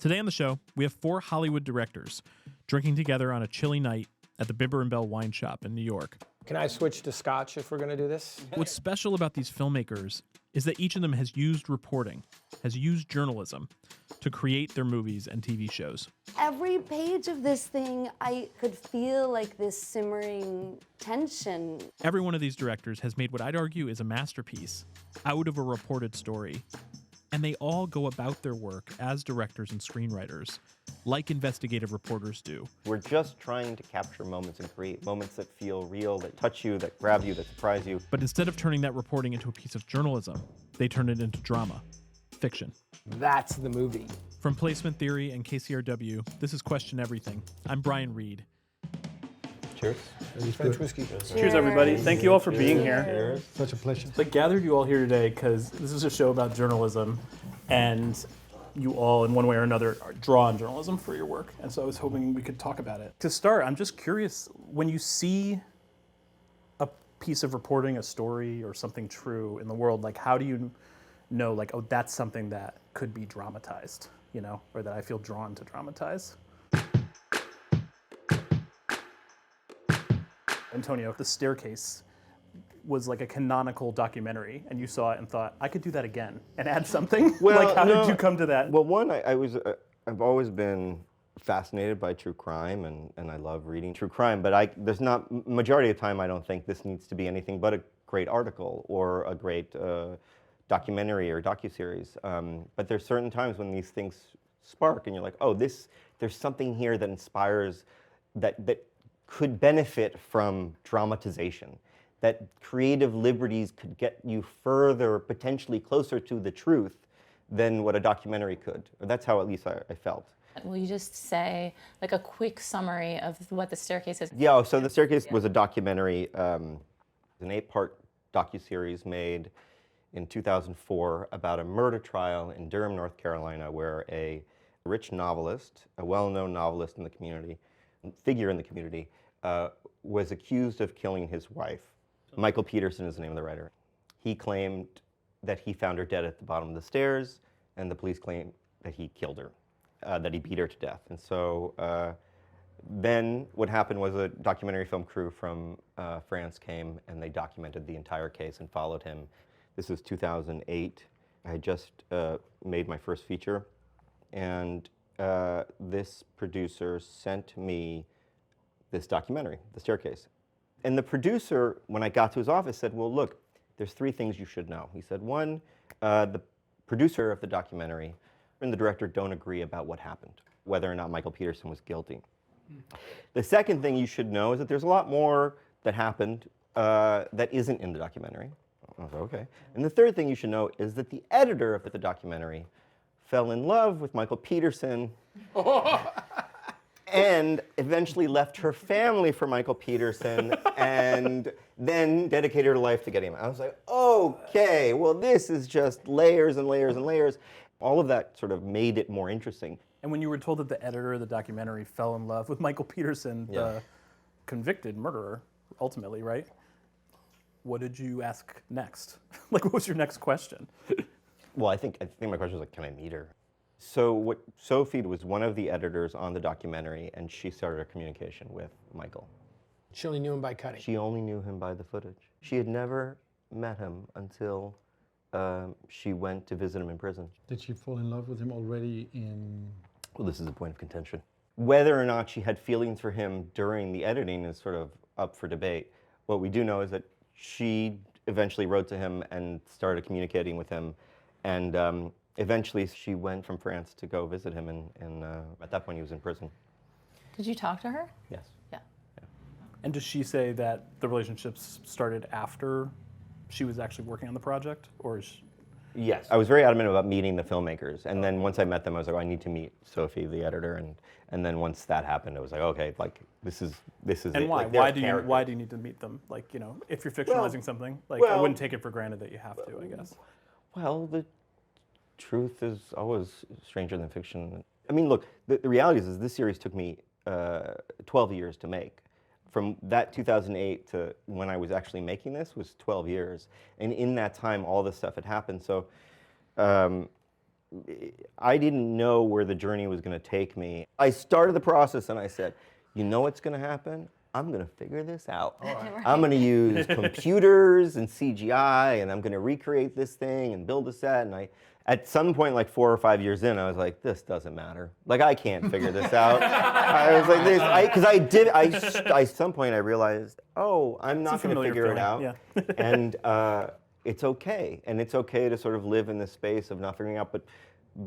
Today on the show, we have 4 Hollywood directors drinking together on a chilly night at the Bibber Bell wine shop in New York. Can I switch to scotch if we're going to do this? What's special about these filmmakers is that each of them has used reporting, has used journalism to create their movies and TV shows. Every page of this thing, I could feel like this simmering tension. Every one of these directors has made what I'd argue is a masterpiece out of a reported story. And they all go about their work as directors and screenwriters, like investigative reporters do. We're just trying to capture moments and create moments that feel real, that touch you, that grab you, that surprise you. But instead of turning that reporting into a piece of journalism, they turn it into drama, fiction. That's the movie. From Placement Theory and KCRW, this is Question Everything. I'm Brian Reed. Cheers. French whiskey. Cheers, everybody. Thank you all for being here. Cheers. Such a pleasure. I gathered you all here today because this is a show about journalism, and you all, in one way or another, draw on journalism for your work. And so I was hoping we could talk about it. To start, I'm just curious, when you see a piece of reporting, a story, or something true in the world, like how do you know, like, oh, that's something that could be dramatized, you know, or that I feel drawn to dramatize? Antonio, The Staircase was like a canonical documentary, and you saw it and thought, I could do that again and add something? Well, like, how did you come to that? Well, one, I've always been fascinated by true crime, and I love reading true crime, but there's not, majority of the time I don't think this needs to be anything but a great article or a great documentary or docuseries. But there's certain times when these things spark and you're like, oh, there's something here that inspires, that could benefit from dramatization, that creative liberties could get you further, potentially closer to the truth than what a documentary could. Or that's how at least I felt. Will you just say like a quick summary of what The Staircase is? Yeah, so The Staircase was a documentary, an 8-part docuseries made in 2004 about a murder trial in Durham, North Carolina, where a rich novelist, a well-known novelist in the community, figure in the community, was accused of killing his wife. Michael Peterson is the name of the writer. He claimed that he found her dead at the bottom of the stairs, and the police claimed that he killed her, that he beat her to death. And so then what happened was a documentary film crew from France came, and they documented the entire case and followed him. This is 2008. I had just made my first feature, and this producer sent me this documentary, The Staircase. And the producer, when I got to his office, said, well, look, there's 3 things you should know. He said, one, the producer of the documentary and the director don't agree about what happened, whether or not Michael Peterson was guilty. The second thing you should know is that there's a lot more that happened that isn't in the documentary. I was like, okay. And the third thing you should know is that the editor of the documentary fell in love with Michael Peterson and eventually left her family for Michael Peterson and then dedicated her life to getting him. I was like, okay, well, this is just layers and layers and layers. All of that sort of made it more interesting. And when you were told that the editor of the documentary fell in love with Michael Peterson, the convicted murderer, ultimately, right? What did you ask next? Like, what was your next question? Well, I think my question was like, can I meet her? So Sophie was one of the editors on the documentary, and she started a communication with Michael. She only knew him by cutting. She only knew him by the footage. She had never met him until she went to visit him in prison. Did she fall in love with him already in... Well, this is a point of contention. Whether or not she had feelings for him during the editing is sort of up for debate. What we do know is that she eventually wrote to him and started communicating with him, and eventually she went from France to go visit him, and at that point he was in prison. Did you talk to her? Yes. Yeah. And does she say that the relationships started after she was actually working on the project, or is she... Yes, I was very adamant about meeting the filmmakers, and then once I met them, I was like, oh, I need to meet Sophie, the editor, and then once that happened, I was like, okay, like this is And it. why? Like, Why do you need to meet them? Like, you know, if you're fictionalizing something, like I wouldn't take it for granted that you have to, I guess. Well, the truth is always stranger than fiction. I mean, look, the reality is this series took me 12 years to make. From that 2008 to when I was actually making this was 12 years. And in that time, all this stuff had happened. So I didn't know where the journey was going to take me. I started the process and I said, you know what's going to happen? I'm going to figure this out. I'm going to use computers and CGI, and I'm going to recreate this thing and build a set. And at some point, like 4 or 5 years in, I was like, this doesn't matter. Like, I can't figure this out. I was like, at some point I realized, oh, I'm not going to figure it out. Yeah. And it's okay. And it's okay to sort of live in this space of not figuring out, but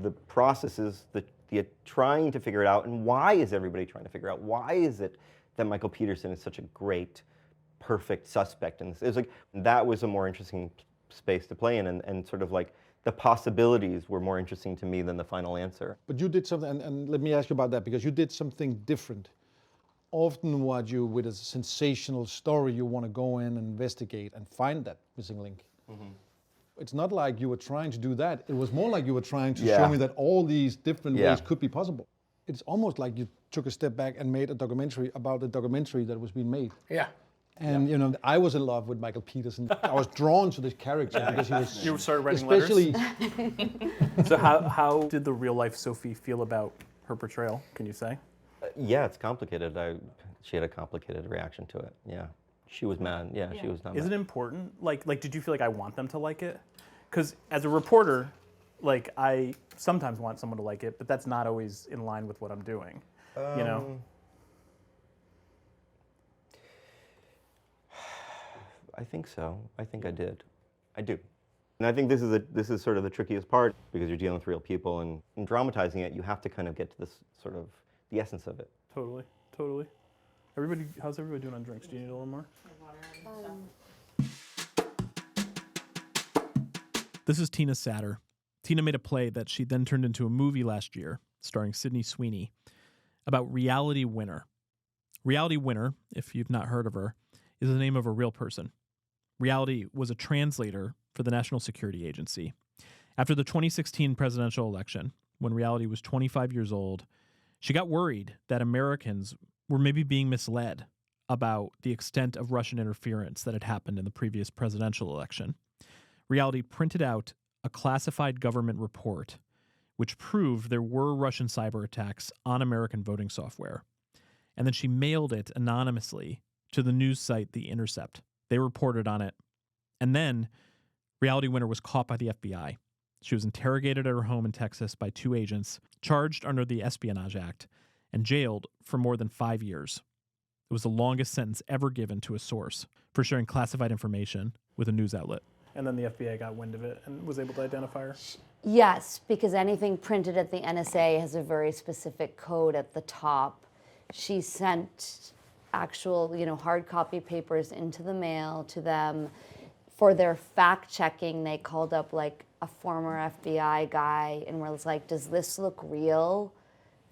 the process is the trying to figure it out. And why is everybody trying to figure out? Why is it that Michael Peterson is such a great, perfect suspect in this? It was like, that was a more interesting space to play in, and sort of like the possibilities were more interesting to me than the final answer. But you did something, and let me ask you about that, because you did something different. Often with a sensational story, you want to go in and investigate and find that missing link. Mm-hmm. It's not like you were trying to do that. It was more like you were trying to show me that all these different ways could be possible. It's almost like you took a step back and made a documentary about the documentary that was being made. Yeah. And you know, I was in love with Michael Peterson. I was drawn to this character because he was. You started writing especially letters? So how did the real life Sophie feel about her portrayal? Can you say? Yeah, it's complicated. She had a complicated reaction to it. Yeah, she was mad. Yeah, she was not mad. Is it important? Like, did you feel like I want them to like it? Because as a reporter, like, I sometimes want someone to like it, but that's not always in line with what I'm doing. You know. I think so. I think I did. I do. And I think this is sort of the trickiest part, because you're dealing with real people, and in dramatizing it, you have to kind of get to this sort of the essence of it. Totally. How's everybody doing on drinks? Do you need a little more? This is Tina Satter. Tina made a play that she then turned into a movie last year, starring Sydney Sweeney, about Reality Winner. Reality Winner, if you've not heard of her, is the name of a real person. Reality was a translator for the National Security Agency. After the 2016 presidential election, when Reality was 25 years old, she got worried that Americans were maybe being misled about the extent of Russian interference that had happened in the previous presidential election. Reality printed out a classified government report which proved there were Russian cyber attacks on American voting software. And then she mailed it anonymously to the news site The Intercept. They reported on it. And then Reality Winner was caught by the FBI. She was interrogated at her home in Texas by 2 agents, charged under the Espionage Act, and jailed for more than 5 years. It was the longest sentence ever given to a source for sharing classified information with a news outlet. And then the FBI got wind of it and was able to identify her? Yes, because anything printed at the NSA has a very specific code at the top. She sent actual, hard copy papers into the mail to them. For their fact checking, they called up like a former FBI guy and was like, does this look real?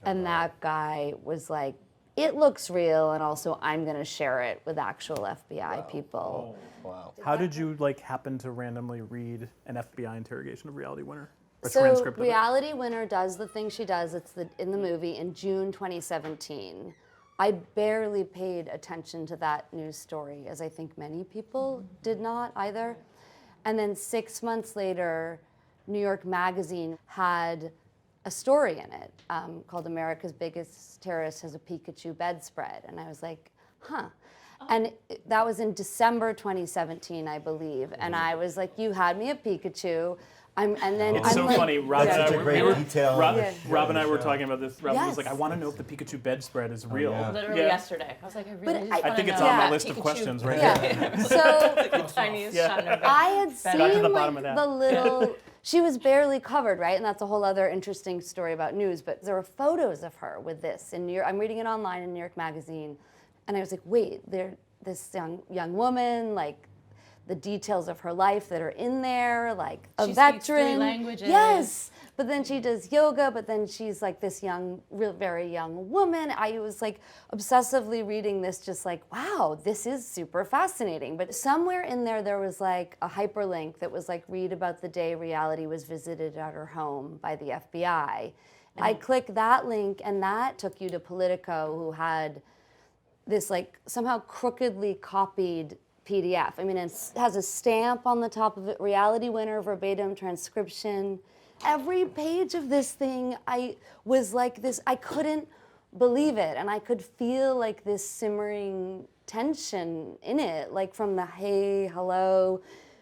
And that guy was like, it looks real, and also I'm going to share it with actual FBI people. Oh, wow. How did you happen to randomly read an FBI interrogation of Reality Winner? A So transcript of it? Reality Winner does the thing she does. It's in the movie in June 2017. I barely paid attention to that news story, as I think many people did not either. And then 6 months later, New York Magazine had a story in it called America's Biggest Terrorist Has a Pikachu Bedspread. And I was like, huh. And that was in December 2017, I believe. And I was like, you had me at Pikachu. It's so funny. Rob That's such a great detail. Rob and I were talking about this. Rob was Yes. like, I want to know if the Pikachu bedspread is real. Literally yesterday. I was like, I really I I think it's Yeah. on my list of questions right Yeah. there. So the tiniest shot in her I had seen Got to the bottom of that. the little, she was barely covered, right? And that's a whole other interesting story about news, but there were photos of her with this in New York. I'm reading it online in New York Magazine, and I was like, wait, this young woman, the details of her life that are in there, like a She veteran. speaks 3 languages. Yes, but then she does yoga, but then she's like this very young woman. I was like obsessively reading this, just like, wow, this is super fascinating. But somewhere in there was like a hyperlink that was like, read about the day Reality was visited at her home by the FBI. I clicked that link, and that took you to Politico, who had this like somehow crookedly copied PDF. I mean, it has a stamp on the top of it, Reality Winner verbatim transcription, Every page of this thing, I was like this, I couldn't believe it. And I could feel like this simmering tension in it, like from the hey, hello.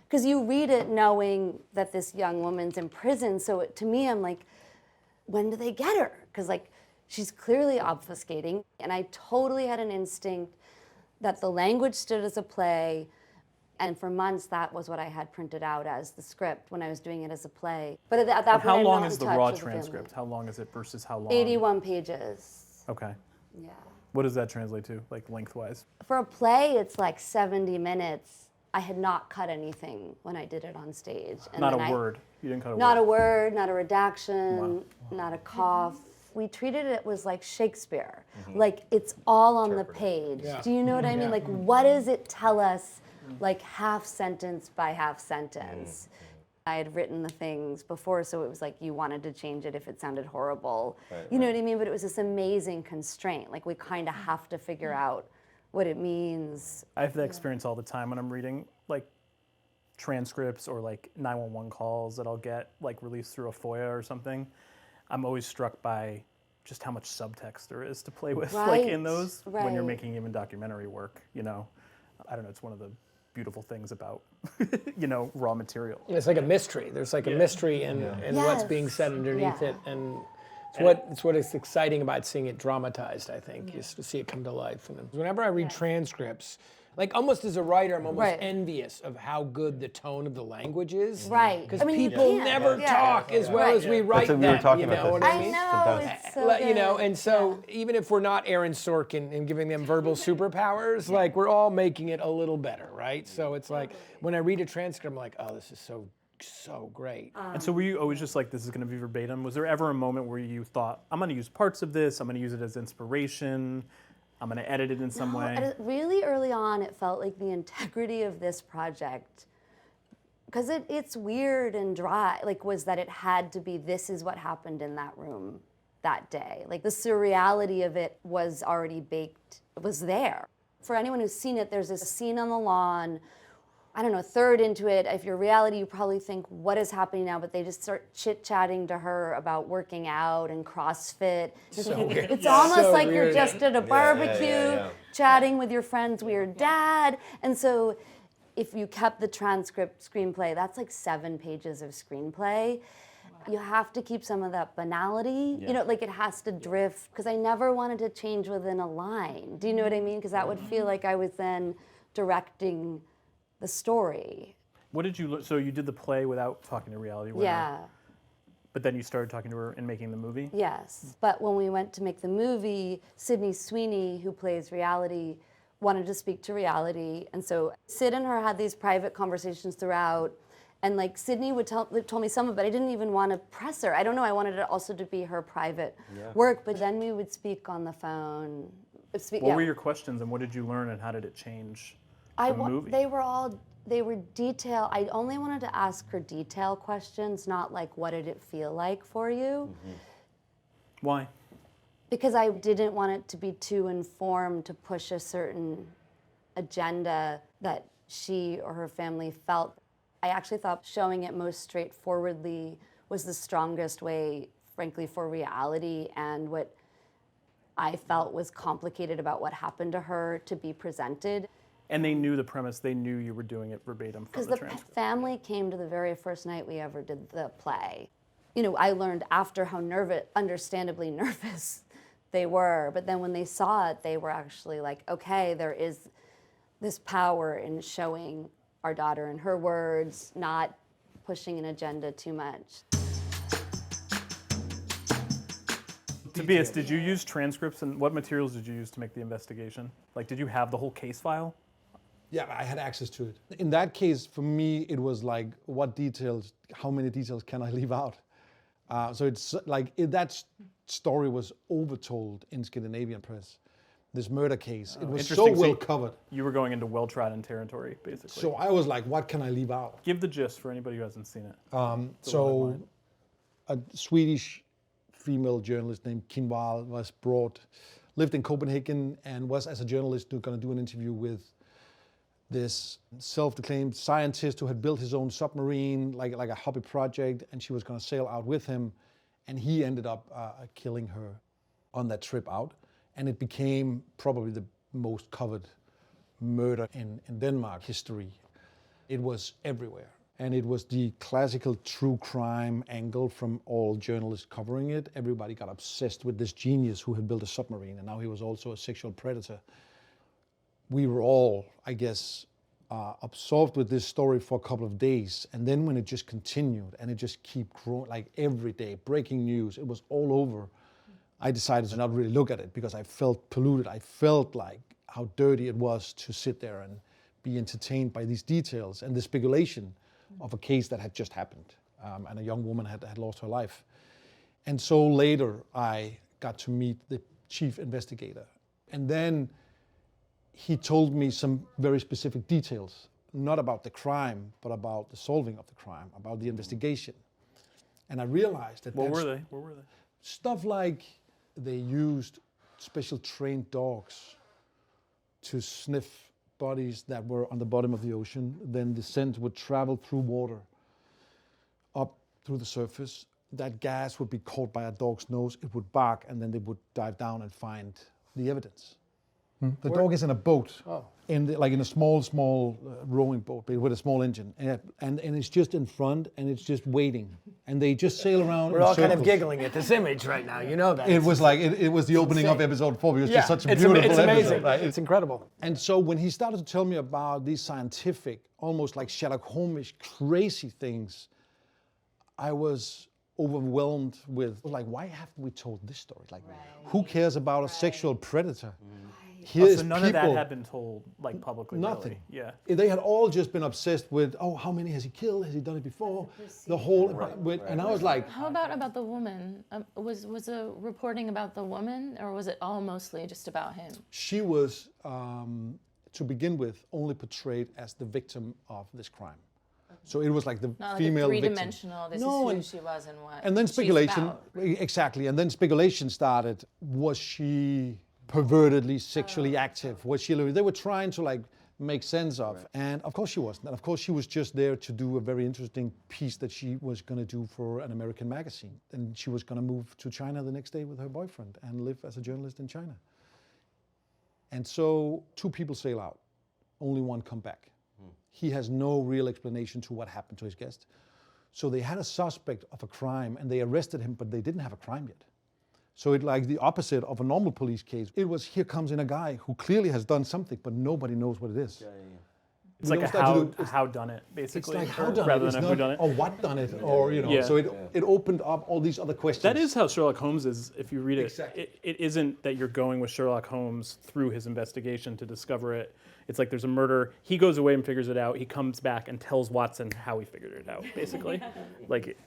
Because you read it knowing that this young woman's in prison. So to me, I'm like, when do they get her? Because like, she's clearly obfuscating. And I totally had an instinct that the language stood as a play. And for months, that was what I had printed out as the script when I was doing it as a play. But at that point, How I'm long not is in the touch raw with family. transcript? How long is it versus how long? 81 pages. Okay. Yeah. What does that translate to, like lengthwise? For a play, it's like 70 minutes. I had not cut anything when I did it on stage. And Not a then word. You didn't cut a Not word. a word, not a redaction, not a cough. We treated it was like Shakespeare. Like it's all on the page. Yeah. Do you know what I mean? Like what does it tell us like half sentence by half sentence? I had written the things before, so it was like you wanted to change it if it sounded horrible. You know what I mean? But it was this amazing constraint. Like we kind of have to figure out what it means. I have that experience all the time when I'm reading like transcripts or like 911 calls that I'll get like released through a FOIA or something. I'm always struck by just how much subtext there is to play with like in those when you're Right. making even documentary work, you know. I don't know, it's one of the beautiful things about you know, raw material. It's like a mystery. There's like a mystery in what's being said underneath it, and it's what is exciting about seeing it dramatized. I think is to see it come to life. And whenever I read transcripts, like almost as a writer, I'm almost envious of how good the tone of the language is. Right. Because I mean, you people can't. never Yeah. talk as well as we write That's what we them. were talking you about know this. what I I mean? know, it's so You know, good. and so even if we're not Aaron Sorkin and giving them verbal superpowers, like we're all making it a little better, right? So it's like when I read a transcript, I'm like, oh, this is so great. And so were you always just like, this is going to be verbatim? Was there ever a moment where you thought, I'm going to use parts of this, I'm going to use it as inspiration, I'm going to edit it in some way? Really early on, it felt like the integrity of this project, because it's weird and dry, like was that it had to be, this is what happened in that room that day. Like the surreality of it was already baked, it was there. For anyone who's seen it, there's this scene on the lawn, I don't know, third into it, if you're reality, you probably think, what is happening now? But they just start chit-chatting to her about working out and CrossFit. It's almost So like weird. you're just at a barbecue, chatting with your friend's weird dad. And so if you kept the transcript screenplay, that's like 7 pages of screenplay. You have to keep some of that banality, you know, like it has to drift, because I never wanted to change within a line. Do you know what I mean? Because that would feel like I was then directing the story. What did you, so you did the play without talking to reality winner, Yeah, but then you started talking to her and making the movie? yes. But when we went to make the movie, Sydney Sweeney, who plays reality, wanted to speak to reality. And so Sid and her had these private conversations throughout. And like Sydney would told me some of it, but I didn't even want to press her. I don't know, I wanted it also to be her private work, but then we would speak on the phone. What were your questions and what did you learn and how did it change the movie? They were detail. I only wanted to ask her detail questions, not like, what did it feel like for you? Why? Because I didn't want it to be too informed to push a certain agenda that she or her family felt. I actually thought showing it most straightforwardly was the strongest way, frankly, for reality and what I felt was complicated about what happened to her to be presented. And they knew the premise, they knew you were doing it verbatim from Because the the transcript. family came to the very first night we ever did the play. You know, I learned after how understandably nervous they were, but then when they saw it, they were actually like, okay, there is this power in showing our daughter in her words, not pushing an agenda too much. Tobias, did you use transcripts and what materials did you use to make the investigation? Like, did you have the whole case file? Yeah, I had access to it. In that case, for me, it was like, what details, how many details can I leave out? So it's like, that story was overtold in Scandinavian press. This murder case, it was so Interesting. well covered. You were going into well-trodden territory, basically. So I was like, what can I leave out? Give the gist for anybody who hasn't seen it. So a Swedish female journalist named Kinval was lived in Copenhagen and was, as a journalist, going to do an interview with this self-proclaimed scientist who had built his own submarine, like a hobby project, and she was going to sail out with him, and he ended up killing her on that trip out, and it became probably the most covered murder in Denmark history. It was everywhere, and it was the classical true crime angle from all journalists covering it. Everybody got obsessed with this genius who had built a submarine, and now he was also a sexual predator. We were all, I guess, absorbed with this story for a couple of days, and then when it just continued and it just kept growing, like every day, breaking news, it was all over. I decided to not really look at it because I felt polluted. I felt like how dirty it was to sit there and be entertained by these details and the speculation of a case that had just happened, and a young woman had lost her life. And so later I got to meet the chief investigator, and then he told me some very specific details, not about the crime, but about the solving of the crime, about the investigation. And I realized that What were they? Stuff like they used special trained dogs to sniff bodies that were on the bottom of the ocean. Then the scent would travel through water, up through the surface. That gas would be caught by a dog's nose. It would bark, and then they would dive down and find the evidence. The dog is in a boat, like in a small rowing boat, but with a small engine, and it's just in front, and it's just waiting, and they just sail around. We're all kind of giggling at this image right now. You know that. It was like it was the opening of episode 4. It was just such a it's beautiful amazing. episode. Right? It's incredible. And so when he started to tell me about these scientific, almost like Sherlock Holmes crazy things, I was overwhelmed with, like, why haven't we told this story? Like, who cares about a sexual predator? So none of that had been told, like, publicly. Nothing. Really. Yeah. They had all just been obsessed with, how many has he killed? Has he done it before? The whole, and I was like, How about the woman? Was the reporting about the woman, or was it all mostly just about him? she was, to begin with, only portrayed as the victim of this crime. So it was like the Not female like a victim. three-dimensional, this No, is and- who she was and what And then she's speculation, about. exactly, and then speculation started. Was she pervertedly sexually active? Was she? They were trying to like make sense of, and of course she wasn't. And of course she was just there to do a very interesting piece that she was going to do for an American magazine. And she was going to move to China the next day with her boyfriend and live as a journalist in China. And so 2 people sail out, only 1 come back. He has no real explanation to what happened to his guest. So they had a suspect of a crime and they arrested him, but they didn't have a crime yet. So it's like the opposite of a normal police case. It was, here comes in a guy who clearly has done something, but nobody knows what it is. It's like a how done it, It's basically. like how done rather it, than it's a who not, done it. or what done it, or Yeah. So it opened up all these other questions. That is how Sherlock Holmes is, if you read it. Exactly. It isn't that you're going with Sherlock Holmes through his investigation to discover it. It's like there's a murder, he goes away and figures it out, he comes back and tells Watson how he figured it out, basically. Like,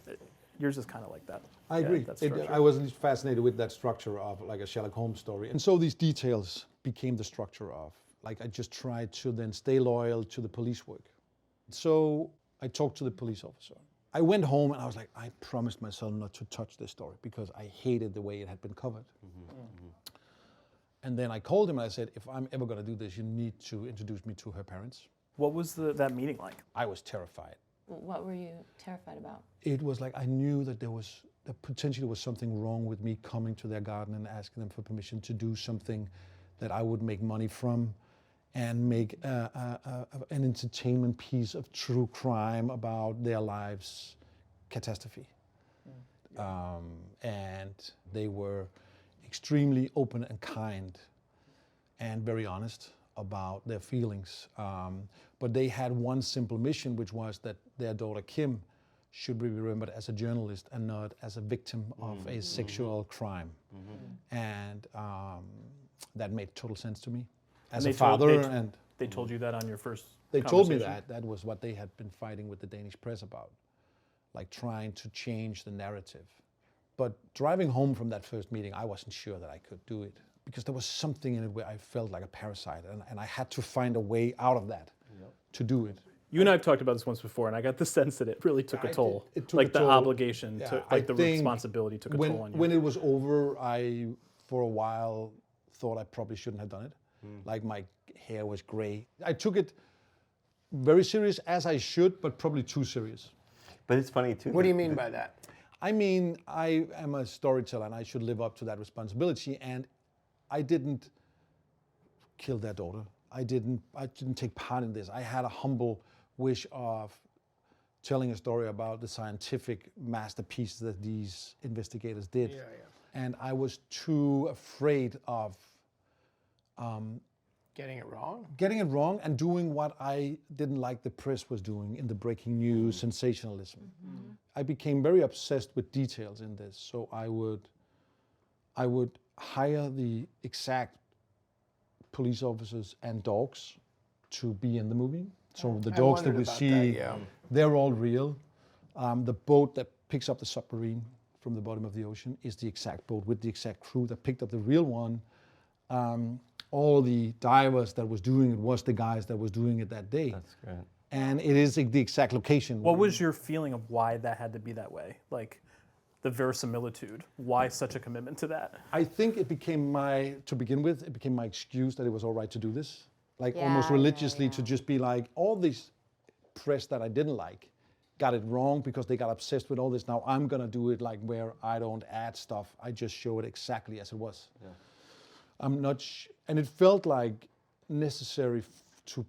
yours is kind of like that. I agree. that structure. I was fascinated with that structure of like a Sherlock Holmes story. And so these details became the structure of, like, I just tried to then stay loyal to the police work. So I talked to the police officer. I went home and I was like, I promised myself not to touch this story because I hated the way it had been covered. And then I called him and I said, if I'm ever going to do this, you need to introduce me to her parents. What was that meeting like? I was terrified. What were you terrified about? It was like I knew that that potentially was something wrong with me coming to their garden and asking them for permission to do something that I would make money from and make an entertainment piece of true crime about their lives' catastrophe. And they were extremely open and kind and very honest about their feelings. But they had one simple mission, which was that their daughter Kim should be remembered as a journalist and not as a victim of a sexual crime. And that made total sense to me as a father. And they told you that on your first they told me conversation? that was what they had been fighting with the Danish press about, like trying to change the narrative. But driving home from that first meeting, I wasn't sure that I could do it because there was something in it where I felt like a parasite, and I had to find a way out of that to do it. You and I have talked about this once before, and I got the sense that it really took a toll. It took like a the toll. obligation, Yeah, like I the think responsibility took a toll on you. When it was over, I, for a while, thought I probably shouldn't have done it. Like my hair was gray. I took it very serious, as I should, but probably too serious. But it's funny too. What do you mean by that? I mean, I am a storyteller and I should live up to that responsibility, and I didn't kill their daughter. I didn't take part in this. I had a humble wish of telling a story about the scientific masterpiece that these investigators did. And I was too afraid of Getting it wrong? getting it wrong and doing what I didn't like the press was doing in the breaking news sensationalism. I became very obsessed with details in this, so I would hire the exact police officers and dogs to be in the movie. So the dogs that we see, they're all real. The boat that picks up the submarine from the bottom of the ocean is the exact boat with the exact crew that picked up the real one. All the divers that was doing it was the guys that was doing it that day. That's great. And it is the exact location. What was your feeling of why that had to be that way? Like the verisimilitude, why such a commitment to that? I think it became to begin with, it became my excuse that it was all right to do this. Like almost Yeah, religiously yeah. to just be like, all this press that I didn't like got it wrong because they got obsessed with all this. Now I'm gonna do it like where I don't add stuff. I just show it exactly as it was. Yeah. I'm not, and it felt like necessary to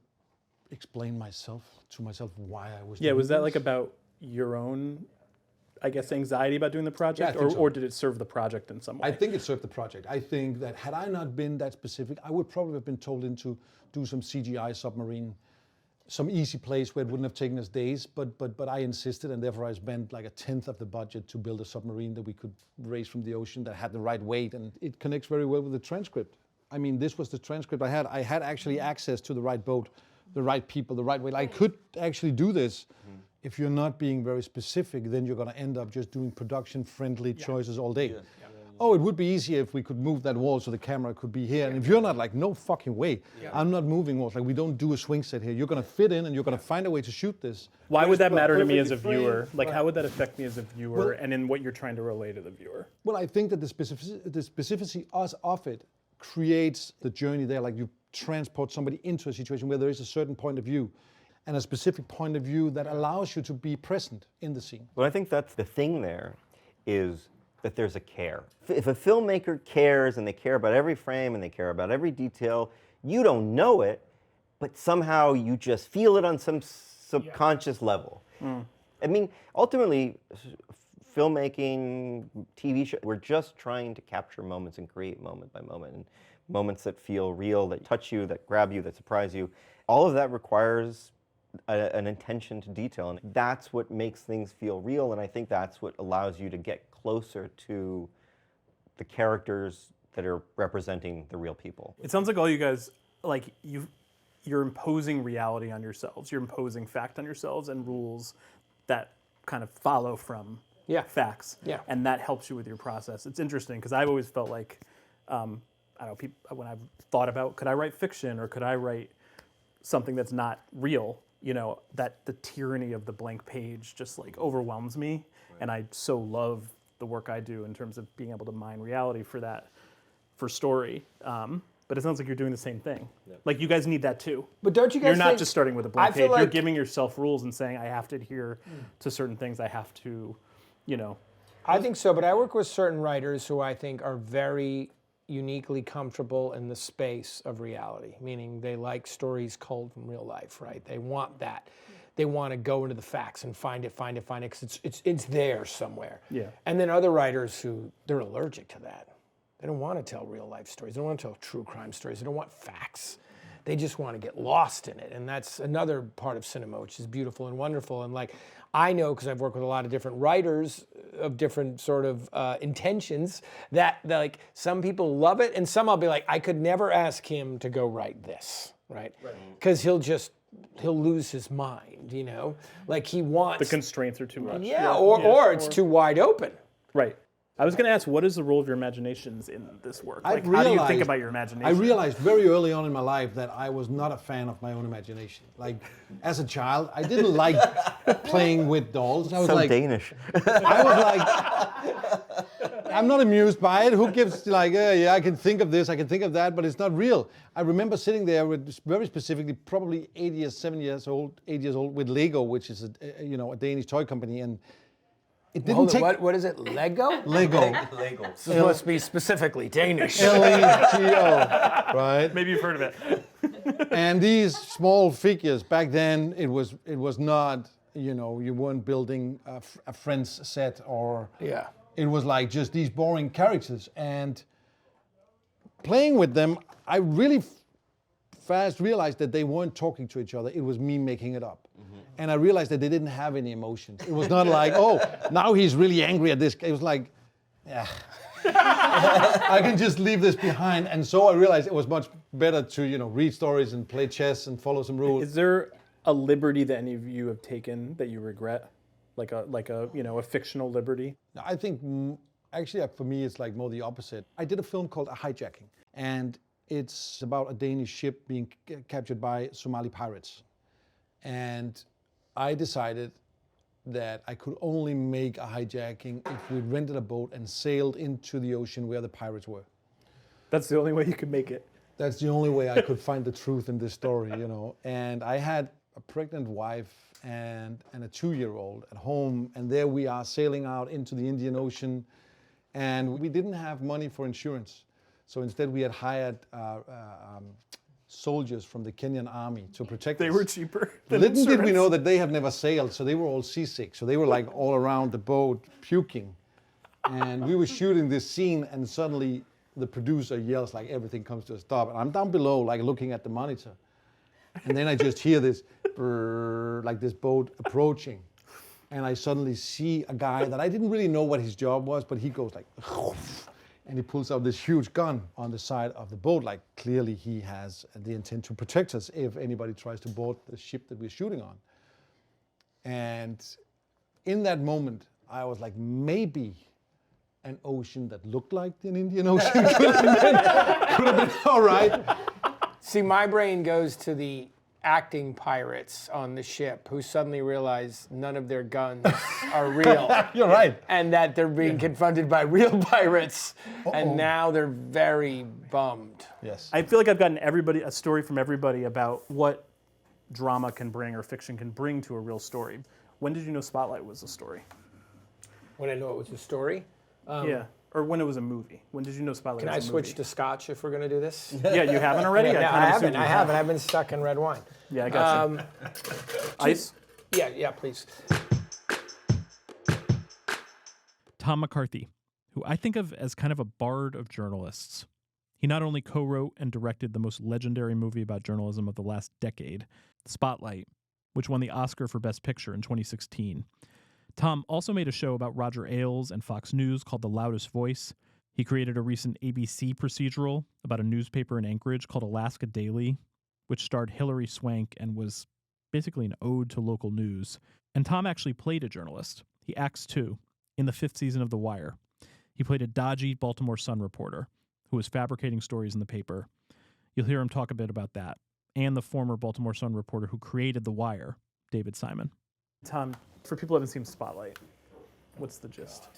explain to myself why I was doing Was that this. like about your own, I guess, anxiety about doing the project, Yeah, I think so. or did it serve the project in some way? I think it served the project. I think that had I not been that specific, I would probably have been told to do some CGI submarine, some easy place where it wouldn't have taken us days, but I insisted, and therefore I spent like 1/10 of the budget to build a submarine that we could raise from the ocean that had the right weight, and it connects very well with the transcript. I mean, this was the transcript I had. I had actually access to the right boat, the right people, the right way. I could actually do this. If you're not being very specific, then you're going to end up just doing production-friendly choices all day. Oh, it would be easier if we could move that wall so the camera could be here. And if you're not like, no fucking way, I'm not moving walls. Like, we don't do a swing set here. You're going to fit in and you're going to find a way to shoot this. Why would that matter to me as a perfectly viewer? framed. Like, how would that affect me as a viewer Well- and in what you're trying to relay to the viewer? Well, I think that the specificity of it creates the journey there. Like, you transport somebody into a situation where there is a certain point of view and a specific point of view that allows you to be present in the scene. Well, I think that's the thing there, is that there's a care. If a filmmaker cares and they care about every frame and they care about every detail, you don't know it, but somehow you just feel it on some subconscious level. I mean, ultimately, filmmaking, TV show, we're just trying to capture moments and create moment by moment, and moments that feel real, that touch you, that grab you, that surprise you. All of that requires an attention to detail, and that's what makes things feel real, and I think that's what allows you to get closer to the characters that are representing the real people. It sounds like all you guys, like, you're imposing reality on yourselves. You're imposing fact on yourselves and rules that kind of follow from facts. Yeah. And that helps you with your process. It's interesting because I've always felt like, I don't know, when I've thought about, could I write fiction or could I write something that's not real? You know, that the tyranny of the blank page just like overwhelms me. Right. And I so love the work I do in terms of being able to mine reality for story. But it sounds like you're doing the same thing. Yep. Like you guys need that too. But don't you guys You're not think- just starting with a I blank feel page. You're like- giving yourself rules and saying, I have to adhere to certain things. I have to, you know. I think so, but I work with certain writers who I think are very uniquely comfortable in the space of reality, meaning they like stories culled from real life, right? They want that. They want to go into the facts and find it, because it's there somewhere. Yeah. And then other writers who, they're allergic to that. They don't want to tell real life stories. They don't want to tell true crime stories. They don't want facts. They just want to get lost in it. And that's another part of cinema, which is beautiful and wonderful. And like, I know, because I've worked with a lot of different writers of different sort of intentions, that like some people love it and some I'll be like, I could never ask him to go write this, right? Because he'll lose his mind, you know? Like he wants... The constraints are too much. Or it's too wide open. Right. I was going to ask, what is the role of your imaginations in this work? I Like, how do you think about your imagination? I realized very early on in my life that I was not a fan of my own imagination. Like, as a child, I didn't like playing with dolls. I was So like, Danish. I was like, I'm not amused by it. Who gives like, yeah, I can think of this, I can think of that, but it's not real. I remember sitting there with, very specifically, probably 8 years old, with Lego, which is a Danish toy company, and it didn't Hold take. on, what is it? Lego? Lego. This must be specifically Danish. L-E-G-O, right? Maybe you've heard of it. And these small figures back then, it was not, you weren't building a Friends set or. Yeah. It was like just these boring characters, and playing with them, I really fast realized that they weren't talking to each other. It was me making it up. And I realized that they didn't have any emotions. It was not like, oh, now he's really angry at this. It was like, yeah, I can just leave this behind. And so I realized it was much better to, read stories and play chess and follow some rules. Is there a liberty that any of you have taken that you regret? Like a fictional liberty? I think, actually, for me, it's like more the opposite. I did a film called A Hijacking, and it's about a Danish ship being captured by Somali pirates. And I decided that I could only make a hijacking if we rented a boat and sailed into the ocean where the pirates were. That's the only way you could make it. That's the only way I could find the truth in this story, And I had a pregnant wife and a 2-year-old at home, and there we are sailing out into the Indian Ocean, and we didn't have money for insurance. So instead we had hired soldiers from the Kenyan army to protect us. They were cheaper than Little insurance. did we know that they have never sailed, so they were all seasick. So they were like all around the boat puking. And we were shooting this scene, and suddenly the producer yells like everything comes to a stop. And I'm down below like looking at the monitor. And then I just hear this, brrr, like this boat approaching. And I suddenly see a guy that I didn't really know what his job was, but he goes like, and he pulls out this huge gun on the side of the boat, like clearly he has the intent to protect us if anybody tries to board the ship that we're shooting on. And in that moment, I was like, maybe an ocean that looked like an Indian Ocean could have been all right. See, my brain goes to the acting pirates on the ship who suddenly realize none of their guns are real. You're right. And that they're being confronted by real pirates. And now they're very bummed. Yes. I feel like I've gotten a story from everybody about what drama can bring or fiction can bring to a real story. When did you know Spotlight was a story? When I know it was a story. Yeah. Or when it was a movie. When did you know Spotlight Can I was a movie? switch to scotch if we're going to do this? Yeah, you haven't already? No, I haven't. I've been stuck in red wine. Yeah, I got you. Ice? Yeah, please. Tom McCarthy, who I think of as kind of a bard of journalists. He not only co-wrote and directed the most legendary movie about journalism of the last decade, Spotlight, which won the Oscar for Best Picture in 2016. Tom also made a show about Roger Ailes and Fox News called The Loudest Voice. He created a recent ABC procedural about a newspaper in Anchorage called Alaska Daily, which starred Hilary Swank and was basically an ode to local news. And Tom actually played a journalist. He acts too, in the 5th season of The Wire. He played a dodgy Baltimore Sun reporter who was fabricating stories in the paper. You'll hear him talk a bit about that, and the former Baltimore Sun reporter who created The Wire, David Simon. Tom, for people who haven't seen Spotlight, what's the gist?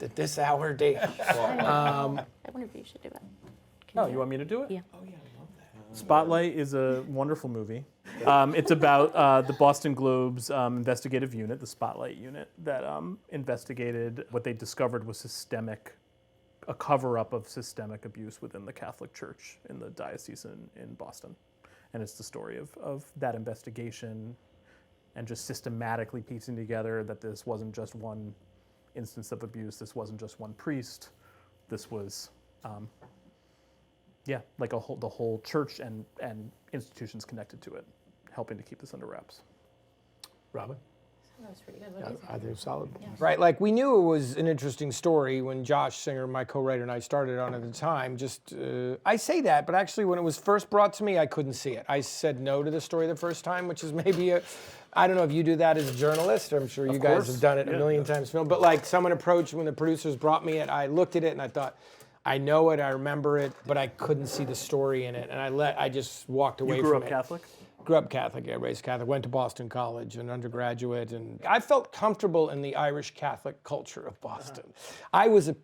At this hour, Dave. I wonder if you should do it. Oh, you want me to do it? Yeah. Spotlight is a wonderful movie. It's about the Boston Globe's investigative unit, the Spotlight unit, that investigated what they discovered was a cover-up of systemic abuse within the Catholic Church in the diocese in Boston. And it's the story of that investigation and just systematically piecing together that this wasn't just one instance of abuse, this wasn't just one priest, this was, like the whole church and institutions connected to it, helping to keep this under wraps. Robyn? That was pretty good. What do you think? I think solid. Yeah. Right, like we knew it was an interesting story when Josh Singer, my co-writer, and I started on it at the time. I say that, but actually when it was first brought to me, I couldn't see it. I said no to the story the first time, which is maybe I don't know if you do that as a journalist. I'm sure you guys have done it a million times film. But like someone approached when the producers brought me it, I looked at it and I thought, I know it, I remember it, but I couldn't see the story in it, and I just walked away from it. You grew up Catholic? grew up Catholic, raised Catholic, went to Boston College, an undergraduate, and I felt comfortable in the Irish Catholic culture of Boston. I was an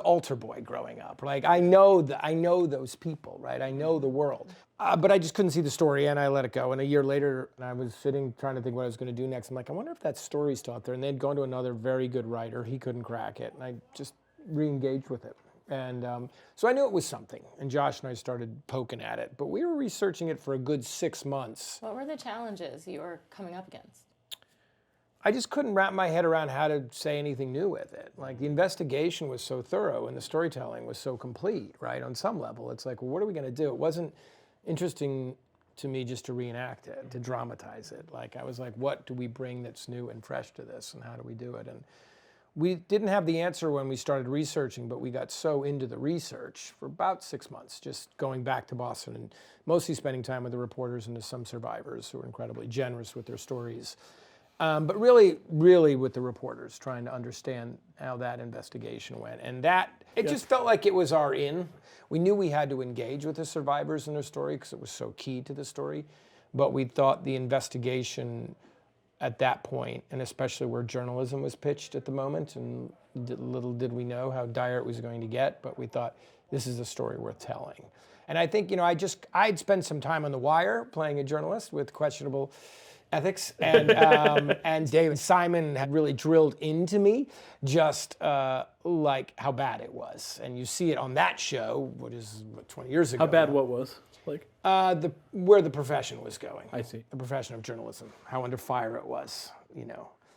altar boy growing up. Like I know those people, right? I know the world. But I just couldn't see the story, and I let it go. And a year later, I was sitting trying to think what I was going to do next. I'm like, I wonder if that story's still out there. And they'd gone to another very good writer. He couldn't crack it, and I just re-engaged with it. And so I knew it was something. And Josh and I started poking at it. But we were researching it for a good 6 months. What were the challenges you were coming up against? I just couldn't wrap my head around how to say anything new with it. Like the investigation was so thorough and the storytelling was so complete, right? On some level, it's like, well, what are we going to do? It wasn't interesting to me just to reenact it, to dramatize it. Like I was like, what do we bring that's new and fresh to this, and how do we do it? And we didn't have the answer when we started researching, but we got so into the research for about 6 months, just going back to Boston and mostly spending time with the reporters and some survivors who were incredibly generous with their stories. But really with the reporters, trying to understand how that investigation went. And it just felt like it was our in. We knew we had to engage with the survivors in their story because it was so key to the story. But we thought the investigation at that point, and especially where journalism was pitched at the moment, and little did we know how dire it was going to get, but we thought this is a story worth telling. And I think, I'd spent some time on The Wire playing a journalist with questionable ethics, and David Simon had really drilled into me just like how bad it was. And you see it on that show, 20 years ago. How bad what was? Like where the profession was going. I see. The profession of journalism, how under fire it was,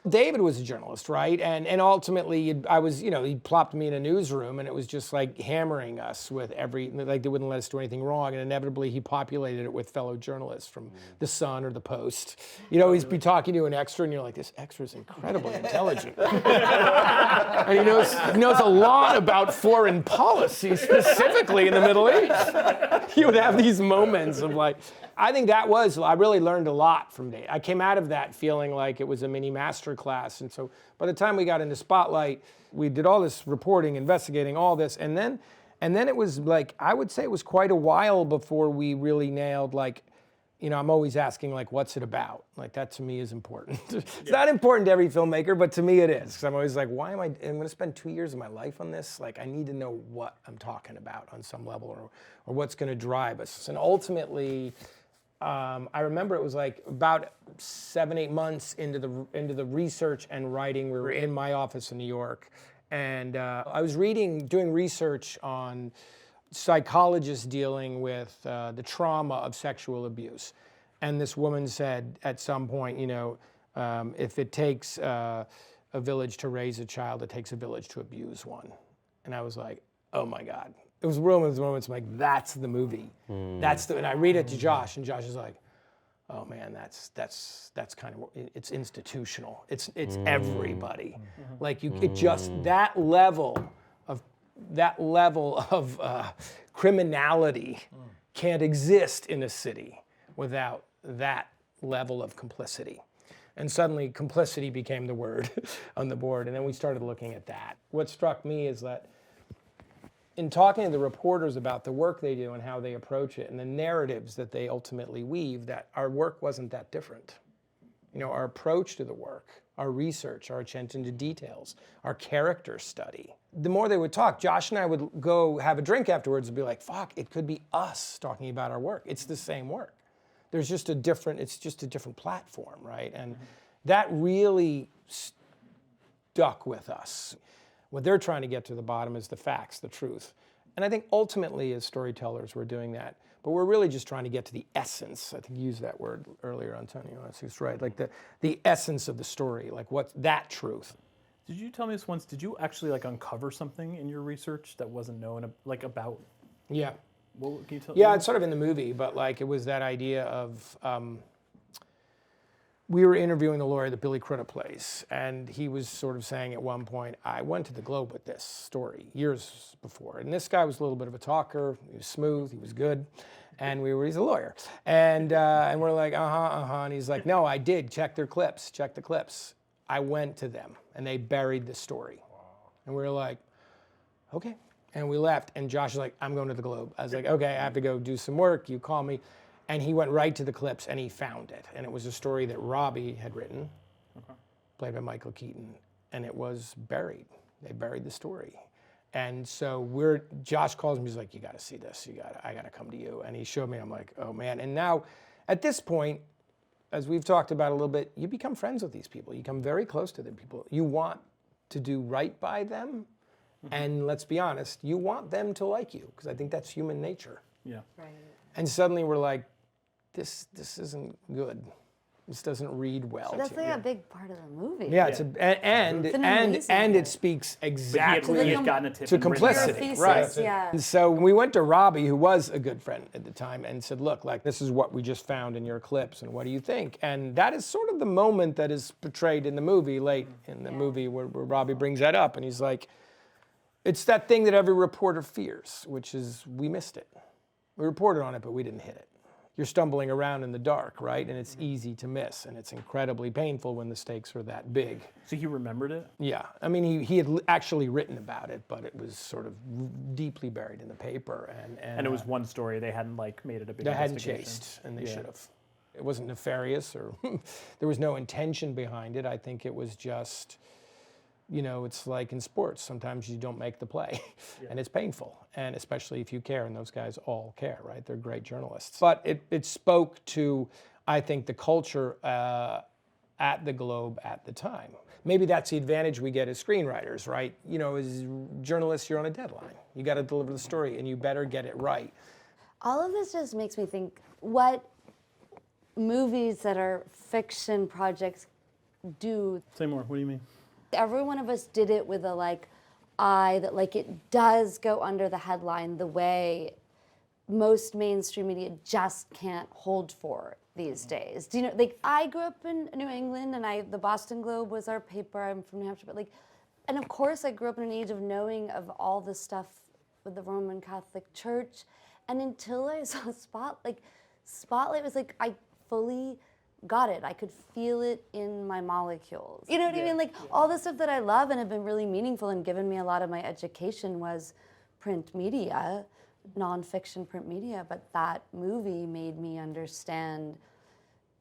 David was a journalist, right? And ultimately, he plopped me in a newsroom, and it was just like hammering us with they wouldn't let us do anything wrong. And inevitably, he populated it with fellow journalists from The Sun or The Post. He'd be talking to an extra, and you're like, this extra's incredibly intelligent. And he knows a lot about foreign policy, specifically in the Middle East. He would have these moments of like, I think I really learned a lot from Dave. I came out of that feeling like it was a mini master class. And so by the time we got into Spotlight, we did all this reporting, investigating all this. And then it was like, I would say it was quite a while before we really nailed I'm always asking what's it about? Like that to me is important. It's not important to every filmmaker, but to me it is. Because I'm always like, I'm going to spend 2 years of my life on this? Like I need to know what I'm talking about on some level or what's going to drive us. And ultimately, I remember it was like about 7-8 months into the research and writing. We were in my office in New York, and I was doing research on psychologists dealing with the trauma of sexual abuse. And this woman said at some point, if it takes a village to raise a child, it takes a village to abuse one. And I was like, oh my God. It was one of those moments I'm like, that's the movie. And I read it to Josh, and Josh is like, oh man, that's kind of, it's institutional. It's everybody. Like that level of criminality can't exist in a city without that level of complicity. And suddenly complicity became the word on the board, and then we started looking at that. What struck me is that in talking to the reporters about the work they do and how they approach it and the narratives that they ultimately weave, that our work wasn't that different. Our approach to the work, our research, our attention to details, our character study. The more they would talk, Josh and I would go have a drink afterwards and be like, fuck, it could be us talking about our work. It's the same work. It's just a different platform, right? And that really stuck with us. What they're trying to get to the bottom is the facts, the truth. And I think ultimately as storytellers, we're doing that. But we're really just trying to get to the essence. I think you used that word earlier, Antonio. That's right. Like the essence of the story, like what's that truth. Did you tell me this once? Did you actually uncover something in your research that wasn't known about? Yeah. What can you tell? Yeah, it's sort of in the movie, but it was that idea of we were interviewing the lawyer that Billy Crudup plays, and he was sort of saying at one point, I went to the Globe with this story years before, and this guy was a little bit of a talker. He was smooth, he was good, and he's a lawyer, and we're like, and he's like, no, I did check the clips. I went to them, and they buried the story, and we were like, okay, and we left, and Josh is like, I'm going to the Globe. I was like, okay, I have to go do some work. You call me. And he went right to the clips and he found it. And it was a story that Robbie had written, played by Michael Keaton, and it was buried. They buried the story. And so Josh calls me, he's like, you gotta see this, I gotta come to you. And he showed me, I'm like, oh man. And now, at this point, as we've talked about a little bit, you become friends with these people. You become very close to them people. You want to do right by them. And let's be honest, you want them to like you, because I think that's human nature. Yeah. Right. And suddenly we're like, this isn't good. This doesn't read well. That's like a big part of the movie. Yeah, and it speaks exactly But he had gotten a tip to and written complicity, it. Thesis, right? yeah. And so we went to Robbie, who was a good friend at the time, and said, "Look, like this is what we just found in your clips, and what do you think?" And that is sort of the moment that is portrayed in the movie, late in the movie, where Robbie brings that up, and he's like, "It's that thing that every reporter fears, which is we missed it. We reported on it, but we didn't hit it. You're stumbling around in the dark, right? And it's easy to miss, and it's incredibly painful when the stakes are that big." So he remembered it? Yeah, I mean, he had actually written about it, but it was sort of deeply buried in the paper. And it was one story, they hadn't like made it a big they hadn't investigation. chased, and they should have. It wasn't nefarious, or there was no intention behind it. I think it was just, it's like in sports. Sometimes you don't make the play, and it's painful, and especially if you care, and those guys all care, right? They're great journalists. But it spoke to, I think, the culture at the Globe at the time. Maybe that's the advantage we get as screenwriters, right? As journalists, you're on a deadline. You got to deliver the story, and you better get it right. All of this just makes me think what movies that are fiction projects do. Say more, what do you mean? Every one of us did it with a eye that it does go under the headline the way most mainstream media just can't hold for these days. Do you know, I grew up in New England, and the Boston Globe was our paper. I'm from New Hampshire, but and of course I grew up in an age of knowing of all the stuff with the Roman Catholic Church, and until I saw Spotlight was I fully got it. I could feel it in my molecules. You know what I mean? All the stuff that I love and have been really meaningful and given me a lot of my education was print media, nonfiction print media, but that movie made me understand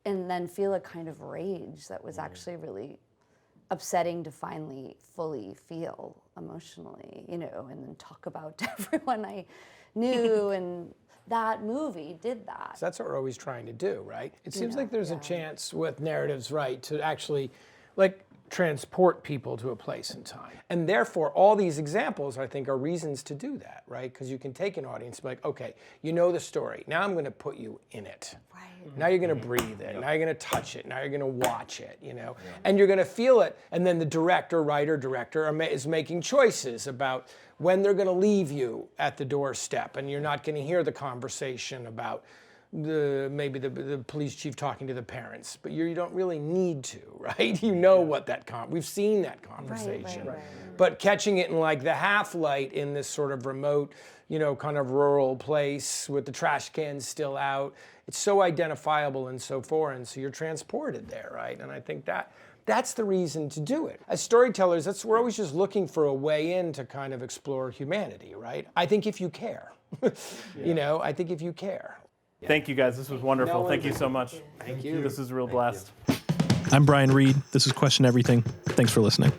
and then feel a kind of rage that was actually really upsetting to finally fully feel emotionally, and then talk about to everyone I knew. And that movie did that. So that's what we're always trying to do, right? It seems like there's a chance with narratives, right, to actually transport people to a place and time. And therefore, all these examples, I think, are reasons to do that, right? Because you can take an audience and be like, okay, you know the story. Now I'm going to put you in it. Right. Now you're going to breathe it. Now you're going to touch it. Now you're going to watch it, And you're going to feel it. And then the director is making choices about when they're going to leave you at the doorstep, and you're not going to hear the conversation about maybe the police chief talking to the parents, but you don't really need to, right? You know what we've seen that conversation. Right. But catching it in the half light in this sort of remote, kind of rural place with the trash cans still out, it's so identifiable and so foreign, so you're transported there, right? And I think that's the reason to do it. As storytellers, we're always just looking for a way in to kind of explore humanity, right? I think if you care, I think if you care. Thank you guys, this was wonderful. Thank you so much. Thank you. This is a real blast. I'm Brian Reed. This is Question Everything. Thanks for listening.